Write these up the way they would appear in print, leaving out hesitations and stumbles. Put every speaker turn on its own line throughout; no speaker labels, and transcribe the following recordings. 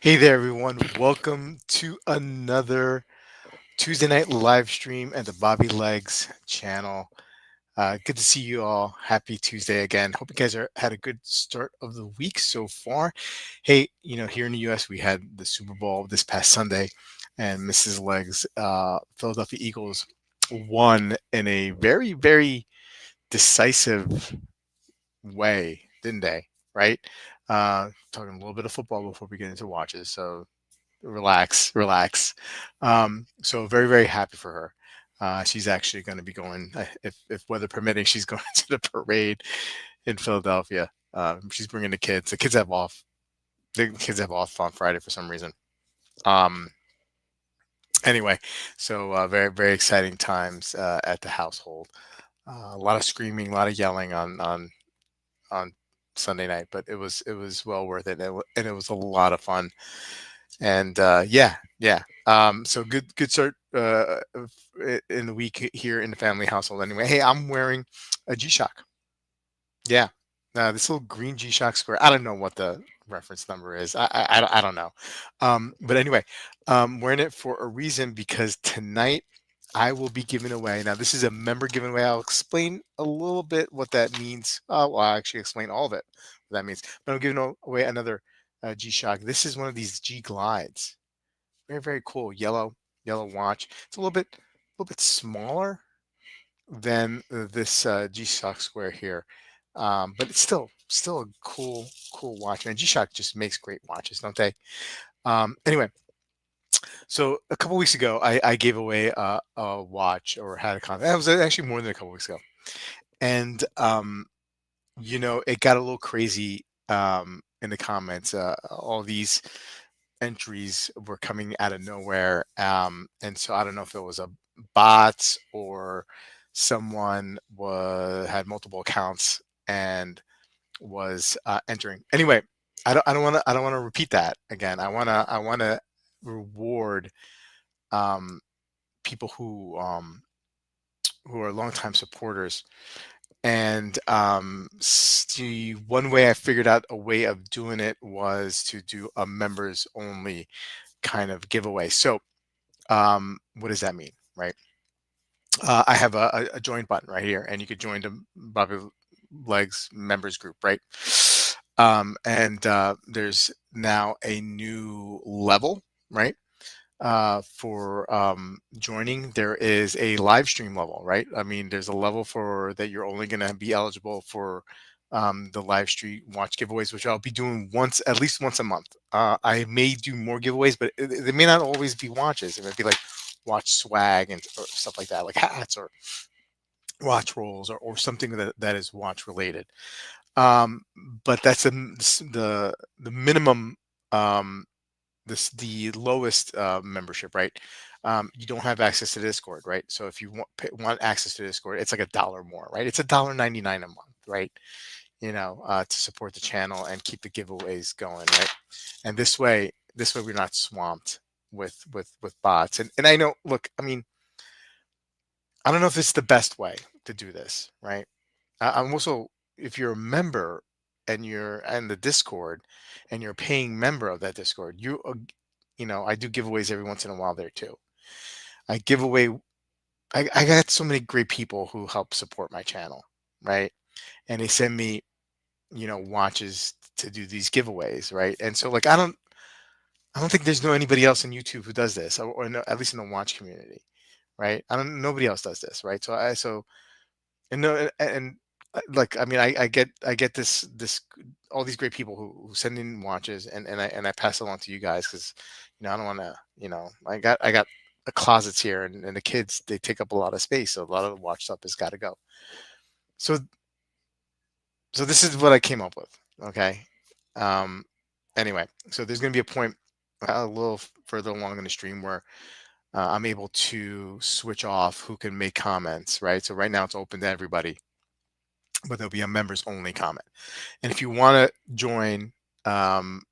Hey there, everyone. Welcome to another Tuesday night live stream at the Bobby Legs channel. Good to see you all. Happy Tuesday again. Hope you guys had a good start of the week so far. Hey, here in the US, we had the Super Bowl this past Sunday, and Mrs. Legs, Philadelphia Eagles won in a very, very decisive way, didn't they? Right? Talking a little bit of football before we get into watches. So relax. So very, very happy for her. She's actually going to be going, if weather permitting, she's going to the parade in Philadelphia. She's bringing the kids. The kids have off. The kids have off on Friday for some reason. Um, anyway, so very, very exciting times at the household. A lot of screaming, a lot of yelling on Sunday night, but it was well worth it, and it was a lot of fun. And yeah. So good start in the week here in the family household. Anyway, hey, I'm wearing a G-Shock. Yeah, this little green G-Shock square. I don't know what the reference number is. I don't know. But anyway, wearing it for a reason because tonight I will be giving away. Now, this is a member giveaway. I'll explain a little bit what that means. Well, I'll actually explain all of it, what that means. But I'm giving away another G-Shock. This is one of these G Glides. Very, very cool. Yellow watch. It's a little bit smaller than this G-Shock Square here, but it's still a cool watch. Man, G-Shock just makes great watches, don't they? Anyway, so a couple weeks ago, I gave away a watch or had a contest. That was actually more than a couple weeks ago, and it got a little crazy in the comments. All these entries were coming out of nowhere. And so I don't know if it was a bot or someone had multiple accounts and was entering. Anyway, I don't want to repeat that again. I want to reward um, people who are longtime supporters. And the one way I figured out a way of doing it was to do a members only kind of giveaway. So, what does that mean, right? I have a join button right here, and you could join the Bobby Legs members group, right? And there's now a new level, right? For joining. There is a live stream level, right? I mean, there's a level for that you're only going to be eligible for the live stream watch giveaways, which I'll be doing at least once a month. I may do more giveaways, but they may not always be watches. It might be like watch swag and or stuff like that, like hats or watch rolls or something that is watch related. Um, but that's the minimum. The lowest membership, right? You don't have access to Discord, right? So if you want access to Discord, it's like $1 more, right? It's $1.99 a month, right? To support the channel and keep the giveaways going, right? And this way we're not swamped with bots. And I know, look, I mean, I don't know if it's the best way to do this, right? I'm also, if you're a member and you're in the Discord and you're a paying member of that Discord, I do giveaways every once in a while there too. I give away, I got so many great people who help support my channel, right? And they send me, watches to do these giveaways, right? And so like I don't think there's anybody else on YouTube who does this, or no, at least in the watch community, right? Nobody else does this, right? And no, and like I mean, I get this all these great people who send in watches, and I pass it along to you guys because I don't want to, I got closets here, and the kids, they take up a lot of space, so a lot of the watch stuff has got to go. So this is what I came up with. Okay. Um. Anyway, so there's gonna be a point a little further along in the stream where I'm able to switch off who can make comments, right? So right now it's open to everybody, but there'll be a members only comment. And if you want to join and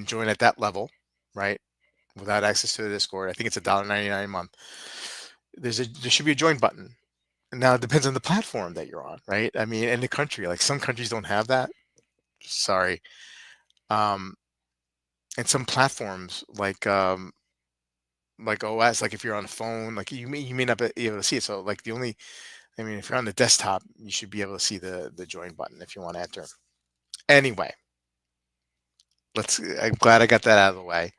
join at that level, right, without access to the Discord, I think it's $1.99 a month. There should be a join button. Now it depends on the platform that you're on, right? I mean, in the country, like some countries don't have that. Sorry. Um, and some platforms like OS, like if you're on a phone, like you may not be able to see it. So like the only, I mean, if you're on the desktop, you should be able to see the join button if you want to enter. Anyway, let's. I'm glad I got that out of the way.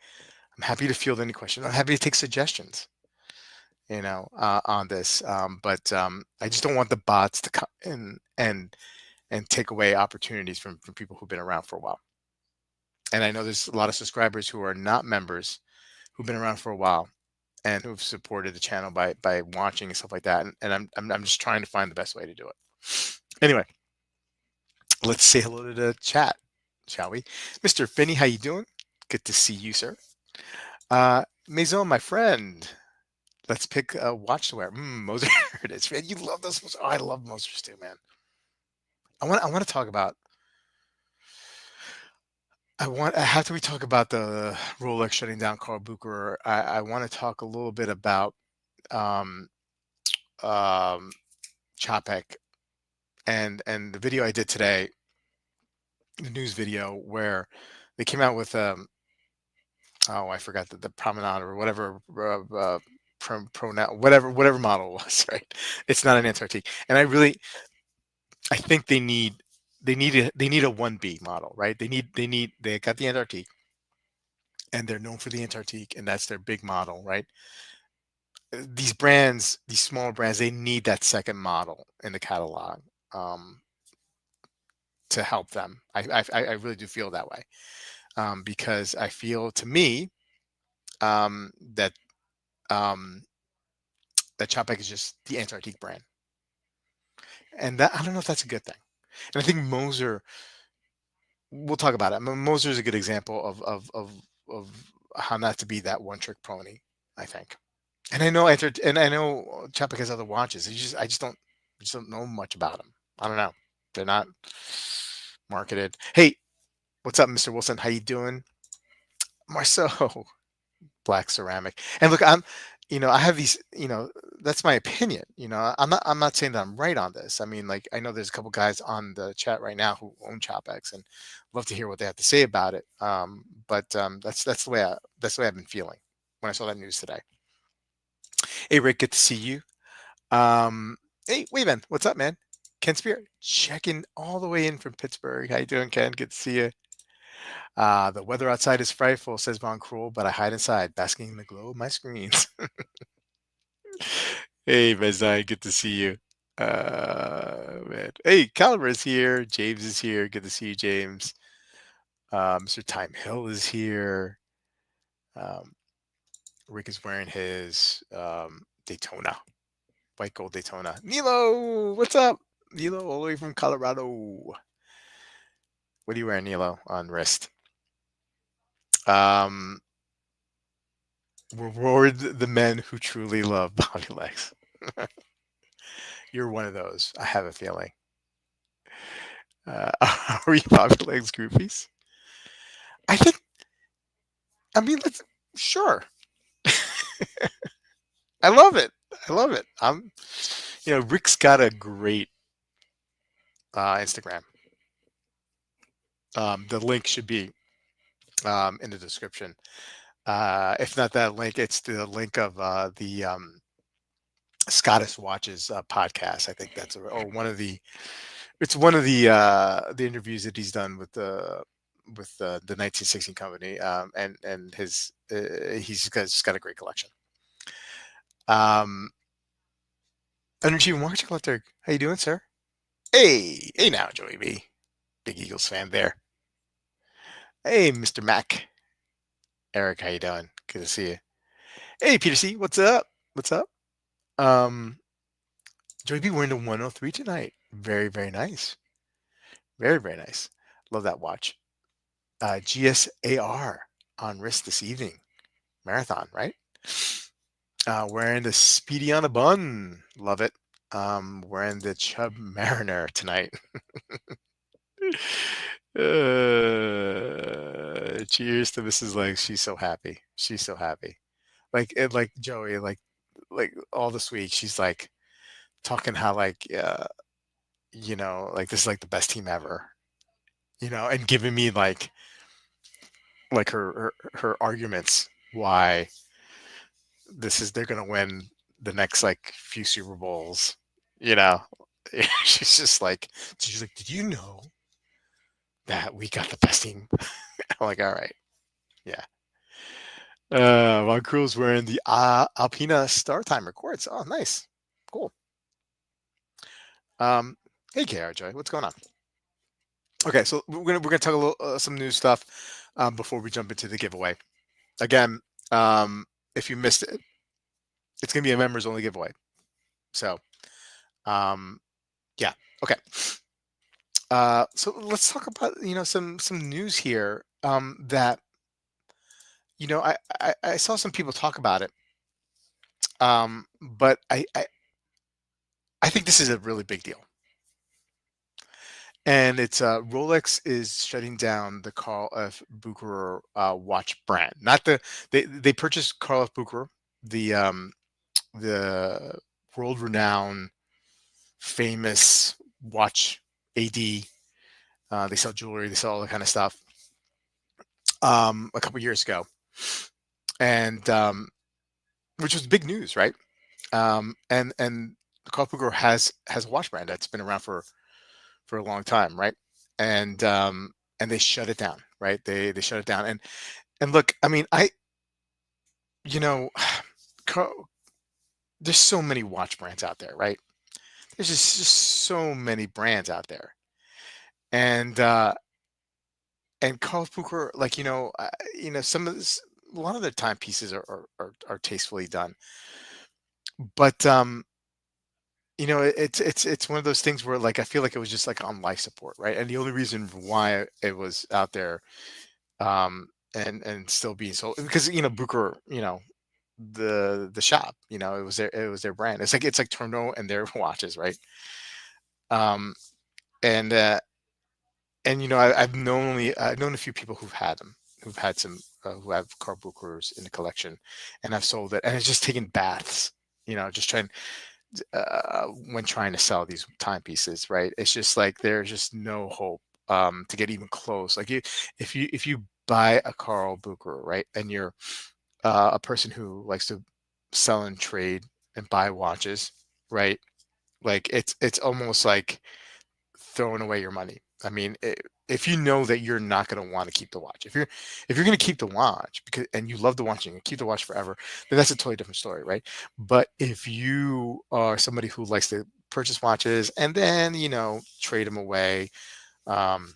I'm happy to field any questions. I'm happy to take suggestions. On this, but I just don't want the bots to come in and take away opportunities from people who've been around for a while. And I know there's a lot of subscribers who are not members who've been around for a while and who've supported the channel by watching and stuff like that. And I'm just trying to find the best way to do it. Anyway, let's say hello to the chat, shall we? Mr. Finney, how you doing? Good to see you, sir. Maison, my friend. Let's pick a watch to wear. Moser, it is. Man, you love those. Oh, I love Mosers too, man. I want to talk about. After we talk about the Rolex shutting down Carl Bucherer, I want to talk a little bit about um, um, Chapek and the video I did today, the news video where they came out with oh, I forgot the promenade or whatever whatever model it was, right? It's not an Antarctique, and I think they need a 1B model, right? They got the Antarctique, and they're known for the Antarctique, and that's their big model, right? These brands, these smaller brands, they need that second model in the catalog um, to help them. I really do feel that way, because I feel, to me, that um, that Chopek is just the Antarctique brand, and that I don't know if that's a good thing. And I think Moser, we'll talk about it. Moser is a good example of how not to be that one trick pony, I think. And I know Chapek has other watches. I just don't know much about them. I don't know. They're not marketed. Hey, what's up, Mr. Wilson? How you doing? Marceau, black ceramic. And look, I have these, that's my opinion. I'm not saying that I'm right on this. I mean, like, I know there's a couple guys on the chat right now who own Chopex and love to hear what they have to say about it. But that's the way I've been feeling when I saw that news today. Hey, Rick, good to see you. Hey, Wayman, what's up, man? Ken Spear, checking all the way in from Pittsburgh. How you doing, Ken? Good to see you. The weather outside is frightful, says Von Cruel, but I hide inside, basking in the glow of my screens. Hey, Vezai, good to see you. Man. Hey, Caliber is here. James is here. Good to see you, James. Mr. Time Hill is here. Um, Rick is wearing his Daytona, white gold Daytona. Nilo, what's up? Nilo, all the way from Colorado. What are you wearing, Nilo, on wrist? Um, Reward the men who truly love Bobby Legs. You're one of those, I have a feeling. Are you Bobby Legs groupies? I think, I mean, let's, sure. I love it. I love it. Rick's got a great Instagram. The link should be in the description. If not that link, it's the link of the Scottish Watches podcast. I think that's or one of the. It's one of the interviews that he's done with the 1916 company, and he's got a great collection. Energy March Collector, how you doing, sir? Hey now, Joey B, big Eagles fan there. Hey, Mr. Mac, Eric, how you doing? Good to see you. Hey, Peter C, what's up? What's up? Um, Joey B wearing the 103 tonight. Very, very nice. Very, very nice. Love that watch. GSAR on wrist this evening. Marathon, right? Wearing the Speedy on a bun. Love it. Wearing the Chub Mariner tonight. Cheers to Mrs. Legs. She's so happy. She's so happy. Like Joey, like all this week, she's like talking how like this is like the best team ever, and giving me like like her arguments why they're gonna win the next like few Super Bowls, you know. She's like, did you know that we got the best team? I'm like, all right, yeah. Von Krul's wearing the Alpina Star Time records. Oh, nice, cool. Um, hey, KR Joy, what's going on? Okay, so we're gonna talk a little some new stuff before we jump into the giveaway. Again, um, if you missed it, it's gonna be a members only giveaway. So, um, yeah, okay. So let's talk about some news here that I saw some people talk about it, but I think this is a really big deal, and it's Rolex is shutting down the Carl F. Bucherer watch brand. Not they purchased Carl F. Bucherer, the the world renowned famous watch AD. They sell jewelry, they sell all that kind of stuff. A couple years ago, and which was big news, right? And Carl Puger has a watch brand that's been around for a long time, right? And they shut it down, right? They shut it down. And look, I mean, you know, Carl, there's so many watch brands out there, right? There's just so many brands out there, and Carl Pucher, like some of this, a lot of the timepieces are tastefully done, but it's one of those things where like I feel like it was just like on life support, right? And the only reason why it was out there and still being sold because Booker, the shop, it was their brand. It's like Tourneau and their watches, right? Um and I've known a few people who've had them, who've had some who have Carl Bookers in the collection, and I've sold it, and it's just taken baths, just trying when trying to sell these timepieces, right? It's just like there's just no hope to get even close. Like if you buy a Carl Booker, right, and you're a person who likes to sell and trade and buy watches, right? Like it's almost like throwing away your money. I mean, if you know that you're not going to want to keep the watch, if you're going to keep the watch because and you love the watch and you keep the watch forever, then that's a totally different story, right? But if you are somebody who likes to purchase watches and then trade them away, um,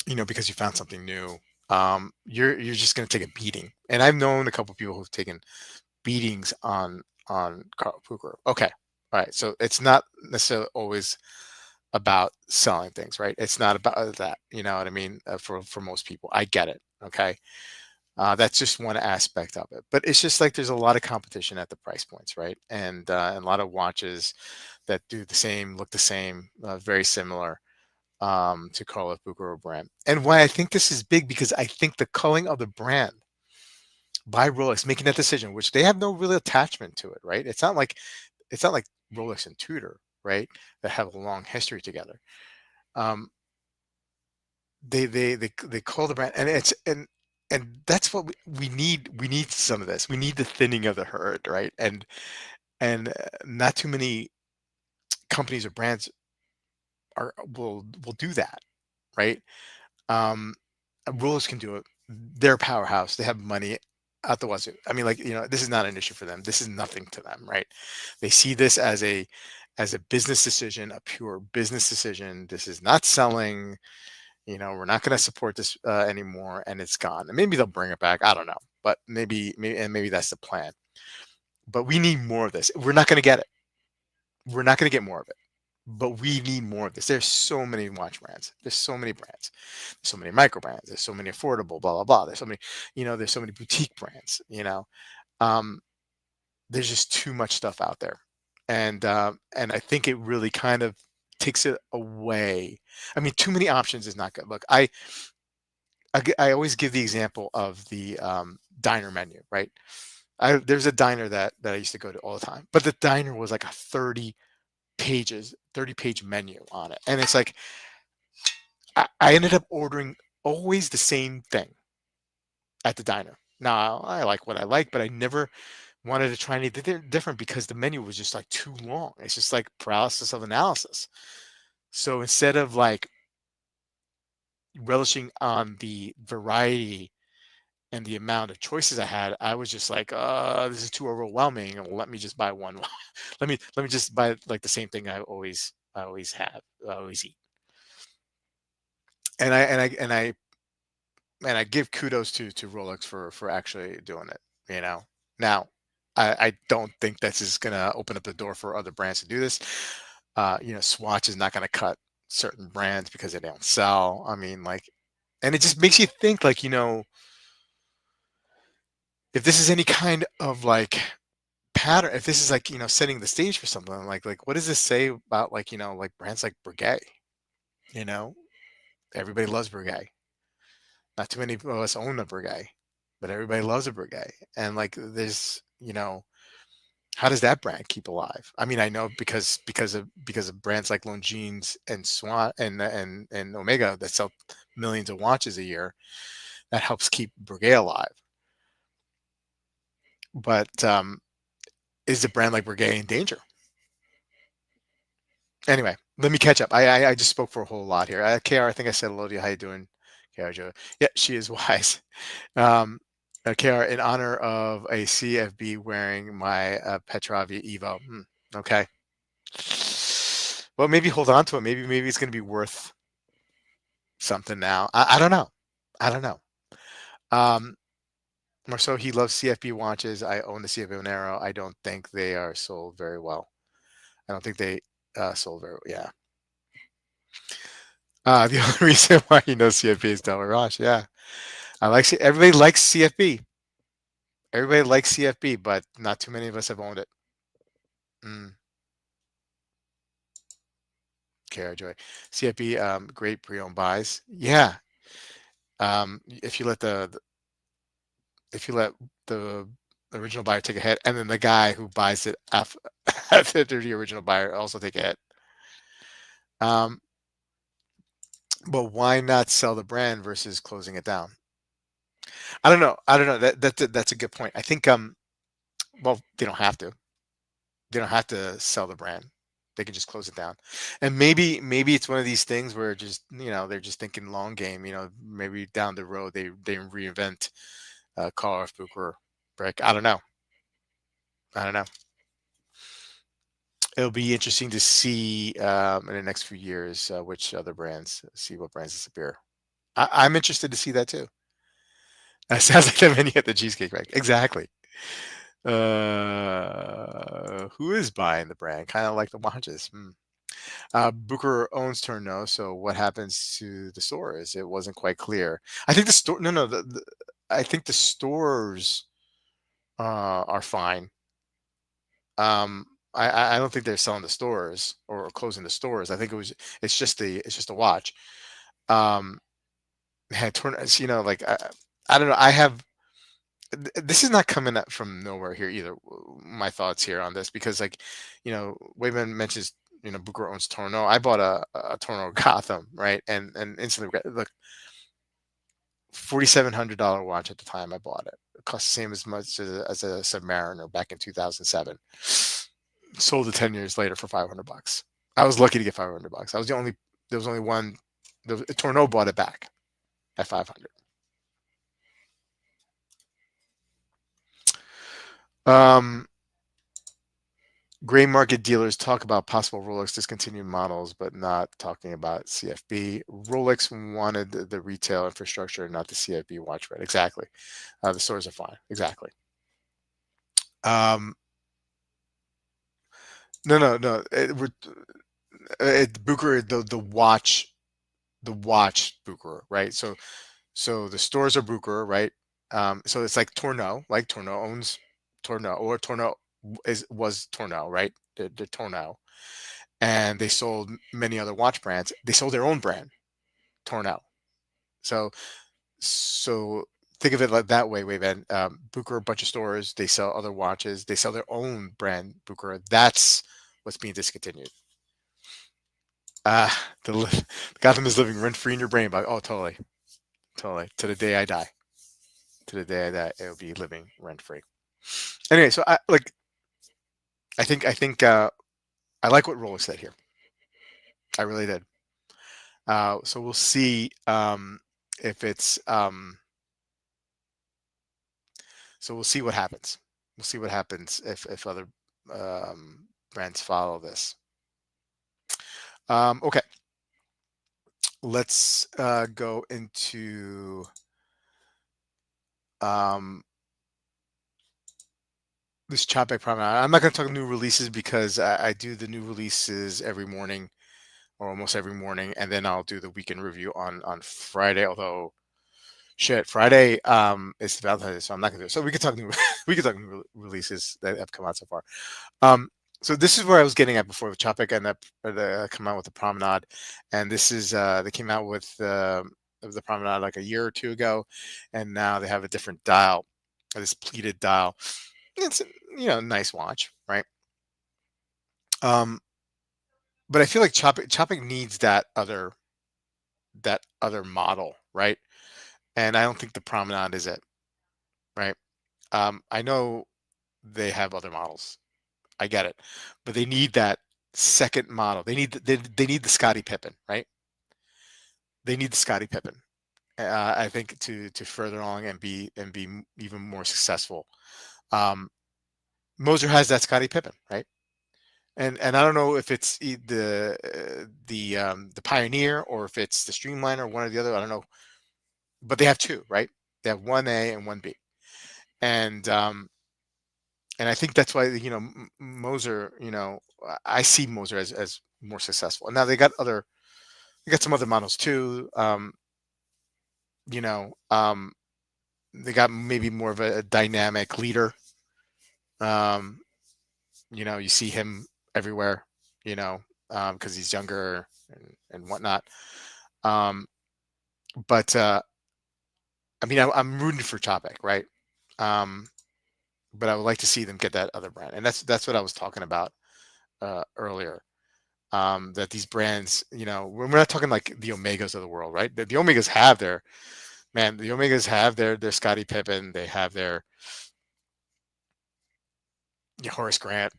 because you found something new, you're just going to take a beating. And I've known a couple of people who've taken beatings on Carl Puker. Okay, all right, so it's not necessarily always about selling things, right? It's not about that. You know what I mean? For most people, I get it. Okay, that's just one aspect of it. But it's just like there's a lot of competition at the price points, right? And a lot of watches that do the same, look the same, very similar to Carl F. Booker brand. And why I think this is big because I think the culling of the brand by Rolex, making that decision, which they have no real attachment to it, right? It's not like Rolex and Tudor, right, that have a long history together. Um, they call the brand, and and that's what we need. We need some of this. We need the thinning of the herd, right? And not too many companies or brands will do that, right? Um, Rolex can do it. They're a powerhouse. They have money out the wazoo. I mean, like this is not an issue for them. This is nothing to them, right? They see this as a business decision, a pure business decision. This is not selling. We're not going to support this anymore, and it's gone. And maybe they'll bring it back. I don't know, but maybe that's the plan. But we need more of this. We're not going to get it. We're not going to get more of it. But we need more of this. There's so many watch brands. There's so many brands. There's so many micro brands. There's so many affordable. Blah blah blah. There's so many. There's so many boutique brands. Um, there's just too much stuff out there, and I think it really kind of takes it away. I mean, too many options is not good. Look, I always give the example of the diner menu, right? There's a diner that I used to go to all the time, but the diner was like a 30-page menu on it, and it's like I ended up ordering always the same thing, at the diner. Now I like what I like, but I never wanted to try anything different because the menu was just like too long. It's just like paralysis of analysis. So instead of like relishing on the variety and the amount of choices I had, I was just like, this is too overwhelming. Let me just buy one. let me just buy like the same thing I always have, I always eat. And I give kudos to Rolex for actually doing it. You know, now I don't think this is gonna open up the door for other brands to do this. Swatch is not gonna cut certain brands because they don't sell. I mean, like, and it just makes you think, like, if this is any kind of like pattern, if this is like, setting the stage for something, like what does this say about, like, like brands like Breguet? You know, everybody loves Breguet. Not too many of us own a Breguet, but everybody loves a Breguet. And like, how does that brand keep alive? I mean, I know because of brands like Longines and Swan and Omega that sell millions of watches a year, that helps keep Breguet alive. But is a brand like Breguet in danger? Anyway, let me catch up. I just spoke for a whole lot here. KR, I think I said hello to you. How you doing, KR Joe? Yeah, she is wise. Um, KR, in honor of a CFB wearing my Petrovia Evo. Okay. Well, maybe hold on to it. Maybe it's going to be worth something now. I don't know. I don't know. Um, Marceau, he loves CFB watches. I own the CFB Monero. I don't think they are sold very well. I don't think they sold very well. Yeah. The only reason why he knows CFB is Delaware Rosh. Yeah. Everybody likes CFB. Everybody likes CFB, but not too many of us have owned it. Mm, Kara Joy. CFB, great pre-owned buys. Yeah. If you let if you let the original buyer take a hit, and then the guy who buys it after the original buyer also take a hit. Um, but why not sell the brand versus closing it down? I don't know. I don't know. That's a good point. I think well, they don't have to. They don't have to sell the brand. They can just close it down. And maybe it's one of these things where just, they're just thinking long game, maybe down the road they reinvent Call of Bucherer brick. I don't know. I don't know. It'll be interesting to see in the next few years which other brands, see what brands disappear. I'm interested to see that too. That sounds like the menu at the Cheesecake Factory. Exactly. Who is buying the brand? Kind of like the watches. Booker owns Tourneau, so what happens to the stores? It wasn't quite clear. I think the store. No, no. I think the stores are fine. Um, I don't think they're selling the stores or closing the stores. I think it's just a watch. Um, like I don't know. This is not coming up from nowhere here either. My thoughts here on this because like, Wayman mentions Booker owns Tourneau. I bought a Tourneau Gotham, right, and instantly look, $4,700 watch at the time I bought it. It cost the same as much as a Submariner back in 2007. Sold it 10 years later for $500. I was lucky to get $500. I was the only. There was only one. The Tourneau bought it back at 500. Um, Gray market dealers talk about possible Rolex discontinued models, but not talking about CFB. Rolex wanted the retail infrastructure, not the CFB watch brand. Exactly. The stores are fine. Exactly. Um, no, no, no. Bucher, the watch Bucher, right? So the stores are Bucher, right? So it's like Tourneau, like Tourneau owns Tourneau, or Tourneau was Tourneau, right? The Tourneau, and they sold many other watch brands. They sold their own brand, Tourneau. So so think of it like that way, Wayman. Bucher, a bunch of stores. They sell other watches. They sell their own brand, Bucher. That's what's being discontinued. Gotham is living rent free in your brain. Oh, totally, totally. To the day I die. to the day that it'll be living rent free. Anyway, so I think I like what Rolex said here. I really did. So we'll see if it's so we'll see what happens. We'll see what happens if other brands follow this. Okay, let's go into um, this Chopek Promenade. I'm not going to talk new releases because I do the new releases every morning or almost every morning, and then I'll do the weekend review on Friday. Although shit, Friday is Valentine's Day, so I'm not gonna do it. So we could talk new we could talk new releases that have come out so far. Um, so this is where I was getting at before. The Chopek and the come out with the Promenade, and this is they came out with the Promenade like a year or two ago, and now they have a different dial, this pleated dial. It's nice watch, right? Um, but I feel like Chopek needs that other model, right? And I don't think the Promenade is it, right? I know they have other models. I get it, but they need that second model. They need the Scottie Pippen, right? They need the Scottie Pippen. I think to further along and be even more successful. Um, Moser has that Scottie Pippen, right? And I don't know if it's the Pioneer or if it's the Streamliner, one or the other. I don't know, but they have two, right? They have one A and one B, and and I think that's why Moser. I see Moser as more successful. And now they got some other models too. You know, they got maybe more of a dynamic leader. Um, you see him everywhere. You know, because he's younger and whatnot. Um, but I mean, I'm rooting for Chopek, right? Um, but I would like to see them get that other brand, and that's what I was talking about earlier. That these brands, we're not talking like the Omegas of the world, right? The Omegas have the Omegas have their Scottie Pippen, they have their Horace Grant,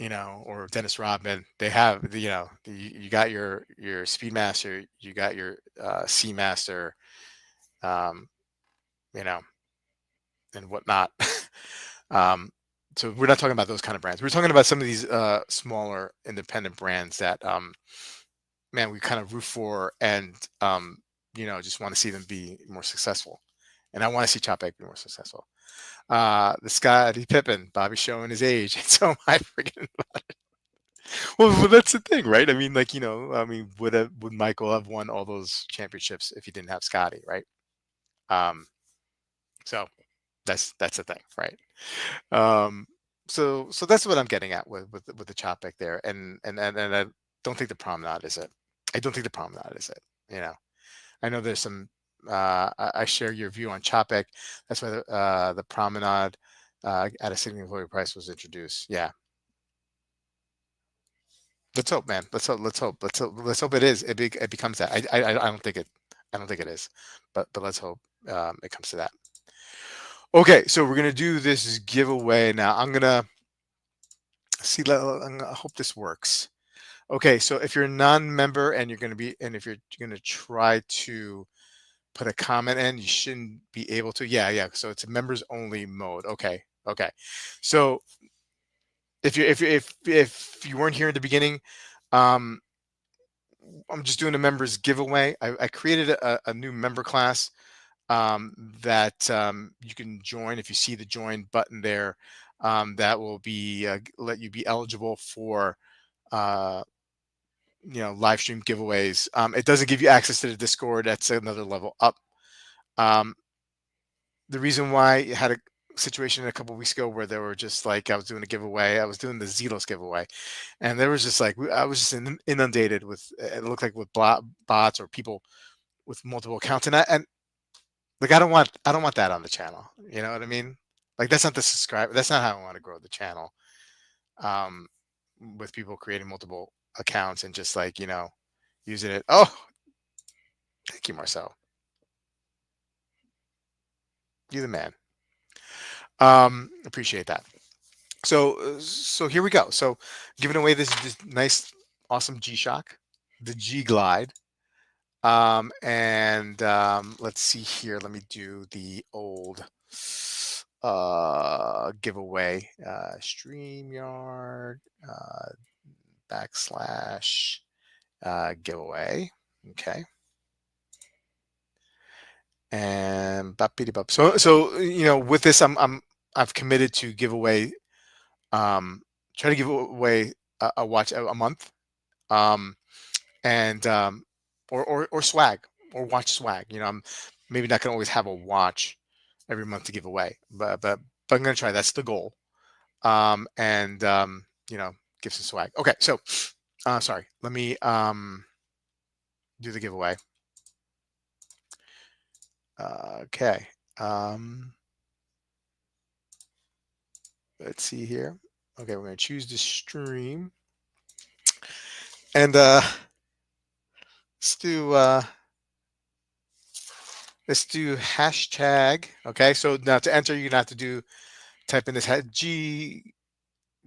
or Dennis Rodman. They have you got your Speedmaster, you got your Seamaster, um, you know, and whatnot. um, so we're not talking about those kind of brands. We're talking about some of these smaller independent brands that man, we kind of root for and just want to see them be more successful. And I want to see Chopek be more successful. The Scottie Pippen, Bobby showing his age. And so am I freaking. Well, that's the thing, right? I mean, like, would Michael have won all those championships if he didn't have Scotty, right? Um, so that's the thing, right? Um, so that's what I'm getting at with the Chopek there, and I don't think the Promenade is it. I don't think the Promenade is it. I know there's some. I share your view on Chopek. That's why the Promenade at a significantly price was introduced. Yeah, let's hope, man. Let's hope. Let's hope. Let's hope it is. It becomes that. I don't think it. I don't think it is. But let's hope it comes to that. Okay, so we're gonna do this giveaway now. I'm gonna see. I hope this works. Okay, so if you're a non-member and if you're gonna try to put a comment in, you shouldn't be able to. Yeah. So it's a members only mode. Okay. So if you weren't here in the beginning, um, I'm just doing a members giveaway. I created a new member class that you can join. If you see the join button there, that will be let you be eligible for uh, live stream giveaways. It doesn't give you access to the Discord. That's another level up. Um, the reason why I had a situation a couple weeks ago where they were just like I was doing a giveaway. I was doing the Zelos giveaway, and there was just like I was just inundated with it looked like with bots or people with multiple accounts, and like I don't want that on the channel. You know what I mean? Like that's not the subscribe. That's not how I want to grow the channel. Um, with people creating multiple accounts and just like using it. Oh, thank you, Marceau. You're the man. Appreciate that. So here we go. So giving away this nice, awesome G-Shock, the G Glide. And let's see here. Let me do the old giveaway. StreamYard backslash giveaway. Okay. And so with this I've committed to give away try to give away a watch a month. Um and or swag or watch swag. I'm maybe not gonna always have a watch every month to give away, but I'm gonna try. That's the goal. And give some swag. Okay, so sorry. Let me do the giveaway. Okay. Let's see here. Okay, we're gonna choose the stream, and let's do uh, let's do hashtag. Okay, so now to enter, you're gonna have to type in this G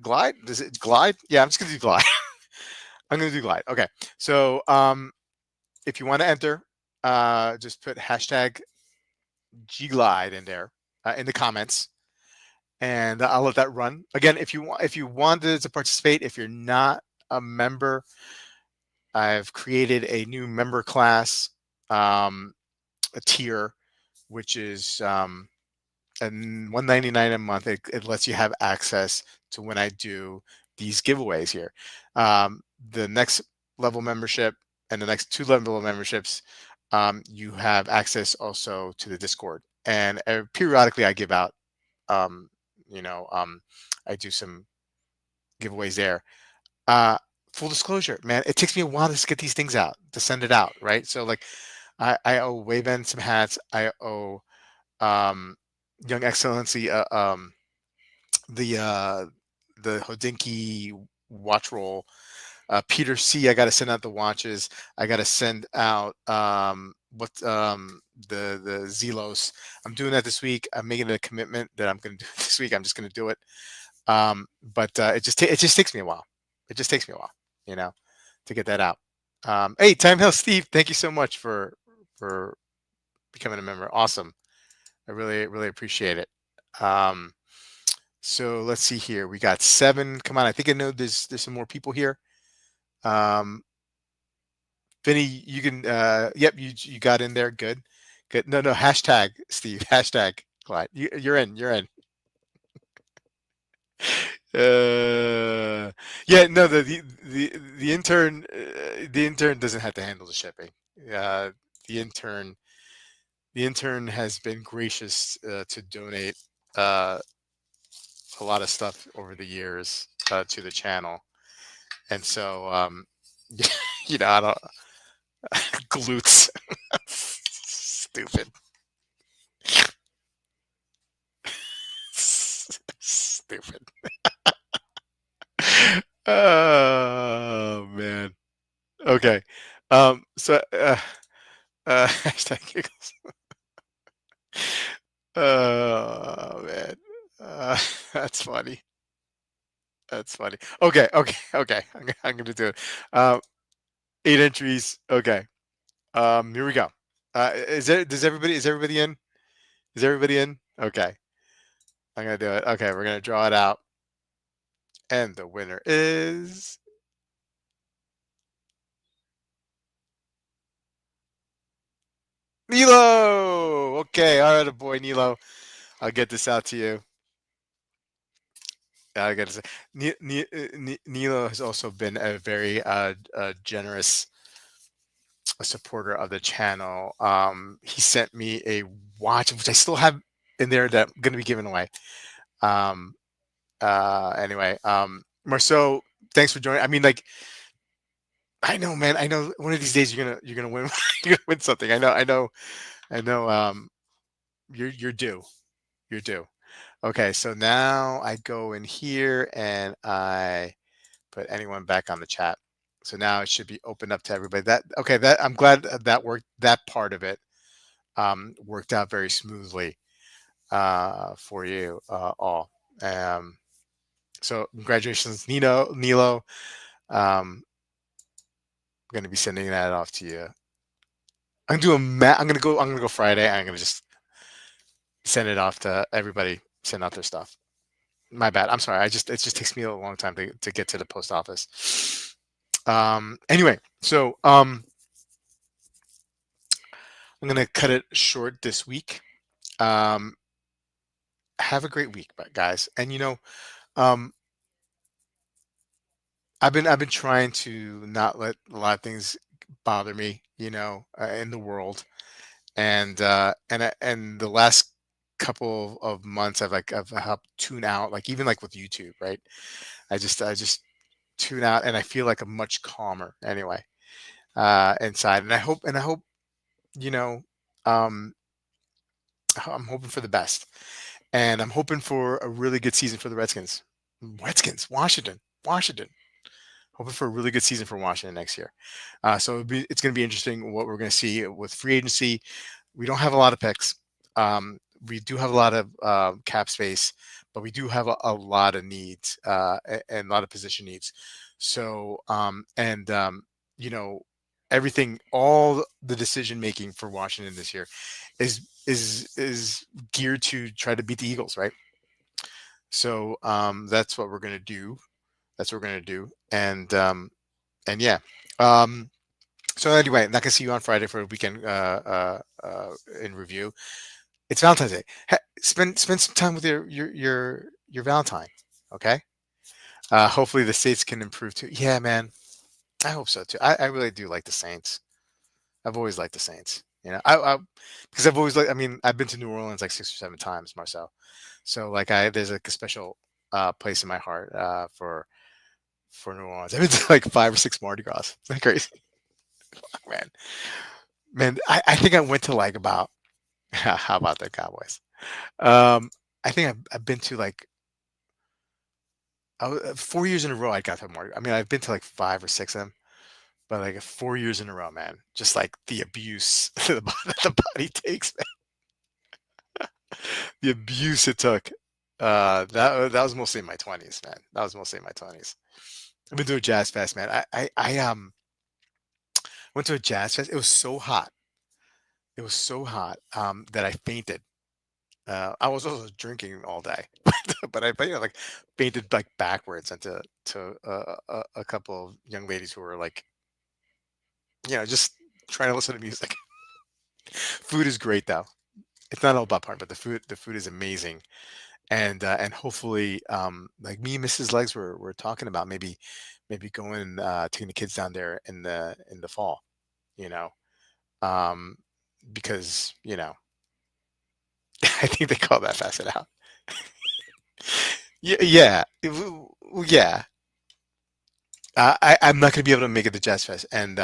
glide. Does it glide? Yeah, I'm just gonna do glide. I'm gonna do glide. Okay, so if you want to enter, just put hashtag G glide in there in the comments, and I'll let that run. Again, if you wanted to participate, if you're not a member, I've created a new member class, a tier, which is and $199 a month. It lets you have access to when I do these giveaways here. The next level membership and the next two level memberships, you have access also to the Discord. And periodically I give out, um, I do some giveaways there. Uh, Full disclosure, man, it takes me a while to get these things out, to send it out, right? So like I owe Wayben some hats. I owe um, Young Excellency the Hodinky watch roll. Peter C, I got to send out the watches. I got to send out the Zelos. I'm doing that this week. I'm making a commitment that I'm going to do it this week. I'm just going to do it. But it just takes me a while. It just takes me a while, you know, to get that out. Hey, Time Hill Steve, thank you so much for becoming a member. Awesome. I really, really appreciate it. So let's see here. We got 7. Come on, I think I know there's some more people here. Vinny, you can yep, you got in there. Good. Good. No, hashtag Steve. Hashtag Clyde. You're in. You're in. Yeah, no, the intern doesn't have to handle the shipping. Uh, the intern the intern has been gracious to donate uh, a lot of stuff over the years to the channel, and so I don't glutes. Stupid. Stupid. Oh man. Okay. So hashtag giggles. Oh man. That's funny. That's funny. Okay. Okay. I'm gonna do it. 8 entries. Okay. Here we go. Is everybody in? Is everybody in? Okay. I'm gonna do it. Okay, we're gonna draw it out. And the winner is Nilo. Okay, all right, boy, Nilo. I'll get this out to you. I gotta say, Nilo has also been a very generous supporter of the channel. He sent me a watch, which I still have in there that I'm gonna be giving away. Um, anyway, Marceau, thanks for joining. I mean, like, I know, man. I know one of these days you're gonna win. You're gonna win something. I know. You're due. You're due. Okay, so now I go in here and I put anyone back on the chat. So now it should be open up to everybody. I'm glad that worked. That part of it worked out very smoothly. for you all. Um, so congratulations, Nilo. I'm gonna be sending that off to you. I'm gonna go. I'm gonna go Friday. And I'm gonna just send it off to everybody. Send out their stuff. My bad. I'm sorry. It just takes me a long time to get to the post office. Anyway, so I'm gonna cut it short this week. Um, have a great week, guys. And um, I've been trying to not let a lot of things bother me, in the world. And the last couple of months, I've helped tune out, like even like with YouTube, right? I just tune out, and I feel like I'm much calmer anyway inside. And I hope you know um, I'm hoping for the best, and I'm hoping for a really good season for the Redskins, Washington. Hoping for a really good season for Washington next year. So it's going to be interesting what we're going to see with free agency. We don't have a lot of picks. We do have a lot of cap space, but we do have a lot of needs and a lot of position needs. So you know, everything, all the decision making for Washington this year is geared to try to beat the Eagles, right? So that's what we're going to do. That's what we're going to do. And yeah. Um, so anyway, I'm not gonna see you on Friday for a weekend in review. It's Valentine's Day. Spend some time with your Valentine. Okay. Hopefully the States can improve too. Yeah, man. I hope so too. I really do like the Saints. I've always liked the Saints. Because I've always like. I mean, I've been to New Orleans like 6 or 7 times, Marceau. So like, there's like a special place in my heart for New Orleans. I've been to like 5 or 6 Mardi Gras. Isn't that crazy, man? Man, I think I went to like about how about the Cowboys? I think I've been to like 4 years in a row. I got to Mardi. I mean, I've been to like 5 or 6 of them, but like 4 years in a row, man. Just like the abuse the body takes, man. The abuse it took. That was mostly in my 20s, man. That was mostly in my 20s. I've been to a jazz fest, man. I went to a jazz fest. It was so hot. It was so hot that I fainted. I was also drinking all day, but like fainted like backwards into a couple of young ladies who were like, just trying to listen to music. Food is great though. It's not all about part, but the food is amazing, and hopefully, like me and Mrs. Legs were talking about maybe going taking the kids down there in the fall, you know, um, because I think they call that fast it out. Yeah, yeah, yeah. I'm not gonna be able to make it to Jazz Fest, and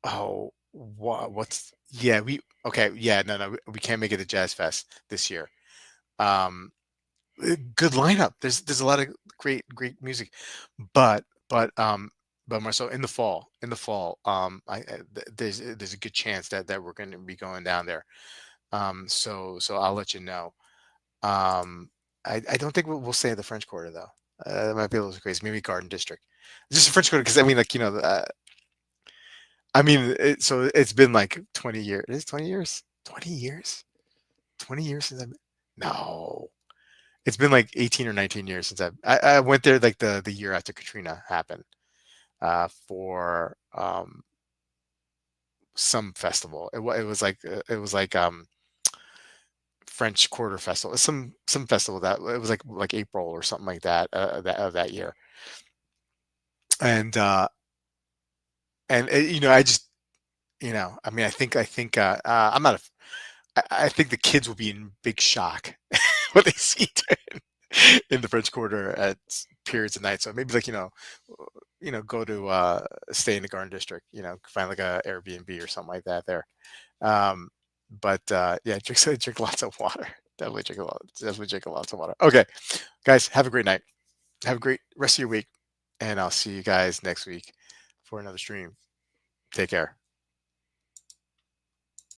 oh, what's yeah we okay yeah no we can't make it to Jazz Fest this year. Um, Good lineup. There's a lot of great music, but but um but Marcel, in the fall there's a good chance that we're going to be going down there. So I'll let you know. Um, I don't think we'll stay at the French Quarter though. That might be a little crazy. Maybe Garden District. Just the French Quarter because I mean, like I mean, so it's been like 20 years. It's 20 years. 20 years. 20 years since I've. No, it's been like 18 or 19 years since I went there like the year after Katrina happened for some festival. It was like French Quarter Festival. Some festival that it was like April or something like that that year. And I just I mean I'm not I think the kids will be in big shock what they see in the French Quarter at periods of night. So maybe like go to stay in the Garden District. Find like a Airbnb or something like that there. Um, but yeah, drink lots of water. Definitely drink lots of water. Okay, guys, have a great night. Have a great rest of your week, and I'll see you guys next week for another stream. Take care.